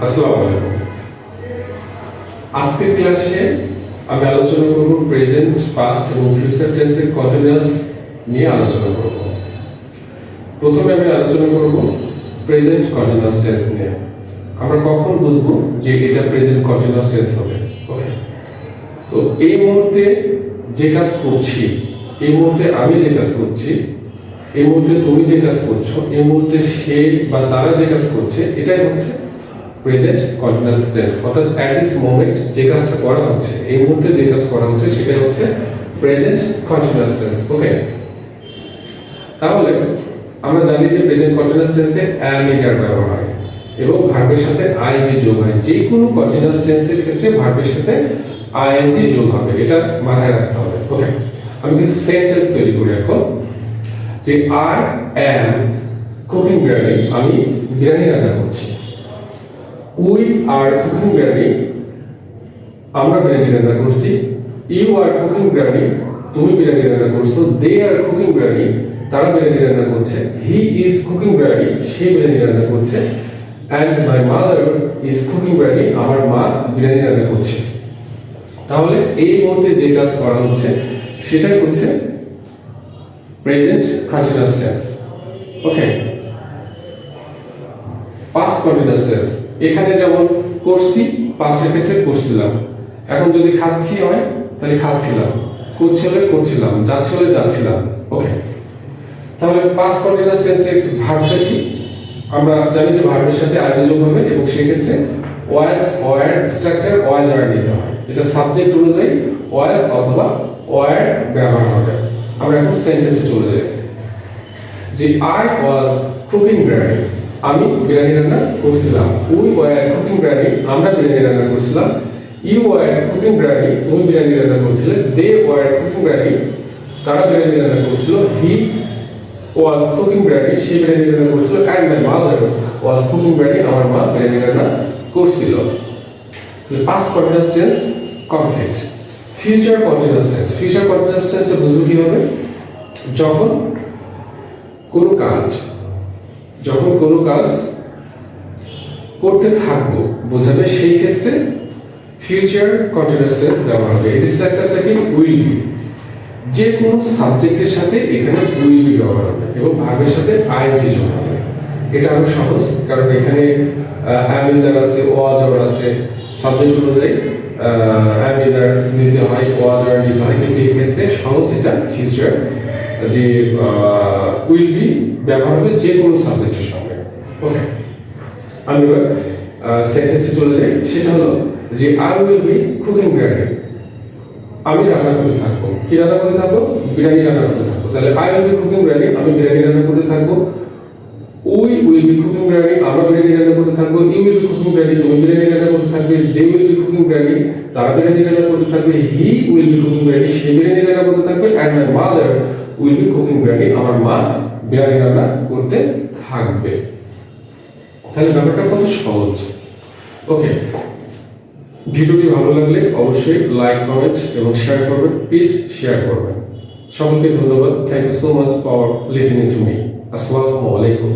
আসসালামু আলাইকুম। আজকের ক্লাসে আমি আলোচনা করব প্রেজেন্ট, পাস্ট এবং ফিউচার টেন্সের কন্টিনিউয়াস নিয়ে আলোচনা করব। প্রথমে আমি আলোচনা করব প্রেজেন্ট কন্টিনিউয়াস টেন্স নিয়ে। আমরা কখন বুঝবো যে এটা প্রেজেন্ট কন্টিনিউয়াস টেন্স হবে? ওকে, তো এই মুহূর্তে যে কাজ করছি, এই মুহূর্তে আমি যে কাজ করছি, এই মুহূর্তে তুমি যে কাজ করছো, এই মুহূর্তে সে বা তারা যে কাজ করছে, এটাই হচ্ছে প্রেজেন্ট কন্টিনিউয়াস টেন্স। অর্থাৎ অ্যাট দিস মোমেন্ট যে কাজটা করা হচ্ছে, এই মুহূর্তে যে কাজ করা হচ্ছে, সেটাই হচ্ছে প্রেজেন্ট কন্টিনিউয়াস টেন্স। ওকে, তাহলে আমরা জানি যে প্রেজেন্ট কন্টিনিউয়াস টেন্সে am is এর ব্যবহার হয় এবং ভার্বের সাথে ing যোগ হয়। যে কোনো কন্টিনিউয়াস টেন্সের ক্ষেত্রে ভার্বের সাথে ing যোগ হবে, এটা মাথায় রাখতে হবে। ওকে, আমি কিছু সেন্টেন্স তৈরি করি এখন, যে I am cooking biryani, আমি বিরিয়ানি রান্না করছি। We are cooking biryani, আমরা বিরিয়ানি রান্না করছি। You are cooking biryani, তুমি বিরিয়ানি রান্না করছো। They are cooking biryani, তারা বিরিয়ানি রান্না করছে। He is cooking biryani, সে বিরিয়ানি রান্না করছে। And my mother is cooking biryani, আমার মা বিরিয়ানি রান্না করছে। তাহলে এই মুহূর্তে যে কাজ করা হচ্ছে সেটাই হচ্ছে প্রেজেন্ট কন্টিনিউয়াস টেন্স। ওকে, পাস্ট কন্টিনিউয়াস টেন্স, এখানে যেমন করছি, পাস্টের ক্ষেত্রে করছিলাম। এখন যদি খাচ্ছি হয় তাহলে খাচ্ছিলাম, করছি হলে করছিলাম, যাচ্ছি হলে যাচ্ছিলাম। ওকে, তাহলে পাস্ট কন্টিনিউয়াস টেন্সের ভার্বটা কি? আমরা জানি যে ভার্বের সাথে আইজি যোগ হবে এবং সেই ক্ষেত্রে was were structure was were নিতে হয়। এটা সাবজেক্ট অনুযায়ী ওয়াজ অথবা ওয়ার ব্যবহার হবে। আমরা এখন সেন্টেন্সে চলে যাই, যে আই ওয়াজ কুকিং বিরিয়ানি, আমি বিরিয়ানি রান্না করছিলাম। উই ওয়ার কুকিং বিরিয়ানি, আমরা বিরিয়ানি রান্না করছিলাম। ইউ ওয়ার কুকিং বিরিয়ানি, তুমি বিরিয়ানি রান্না করছিলে। দে ওয়ার কুকিং বিরিয়ানি, তারা বিরিয়ানি রান্না করছিল। হি ওয়াজ কুকিং বিরিয়ানি, সে বিরিয়ানি রান্না করছিল। And my mother was cooking biryani, আমার মা বিরিয়ানি রান্না করছিল। Past continuous tense complete. Future continuous tense, future continuous টেন্সটা বুঝবো কিভাবে? যখন কোনো কাজ করতে থাকবো বোঝাবে, সেই ক্ষেত্রে ফিউচার কন্টিনিউয়াস টেন্স ব্যবহার হবে। এর স্ট্রাকচারটা কি? Will be. যে কোনো সাবজেক্টের সাথে এখানে উইল বি ব্যবহার হবে এবং ভার্বের সাথে আইএনজি যোগ হবে। এটা আরো সহজ, কারণ এখানে am is are আছে, was are আছে, সাবজেক্ট অনুযায়ী am is are নিতে হয়, was are নিতে হয়, কিন্তু এই ক্ষেত্রে সহজ, এটা ফিউচার যে উইল বি ব্যবহার হবে যে কোনো সাবজেক্টের সঙ্গে। ওকে, আমি এবার সেন্টেন্সে চলে যাই। সেটা হলো যে I will be cooking biryani, আমি রান্না করতে থাকবো। কি রান্না করতে থাকবো? বিরিয়ানি রান্না করতে থাকবো। তাহলে I will be cooking biryani, আমি বিরিয়ানি রান্না করতে থাকবো। We will be cooking biryani, আমরা বিরিয়ানি রান্না করতে থাকবো। You will be cooking biryani, তুমি বিরিয়ানি রান্না করতে থাকবে। They will be cooking biryani, তারা বিরিয়ানি রান্না করতে থাকবে। He will be cooking biryani, সে বিরিয়ানি রান্না করতে থাকবে। And my mother will be cooking biryani, আমার মা বিরিয়ানি রান্না করতে থাকবে। তাহলে ব্যাপারটা কত সহজ। ওকে, ভিডিওটি ভালো লাগলে অবশ্যই লাইক, কমেন্ট এবং শেয়ার করবেন। প্লিজ শেয়ার করবেন। সকলকে ধন্যবাদ। Thank you so much for listening to me. আসসালামু আলাইকুম।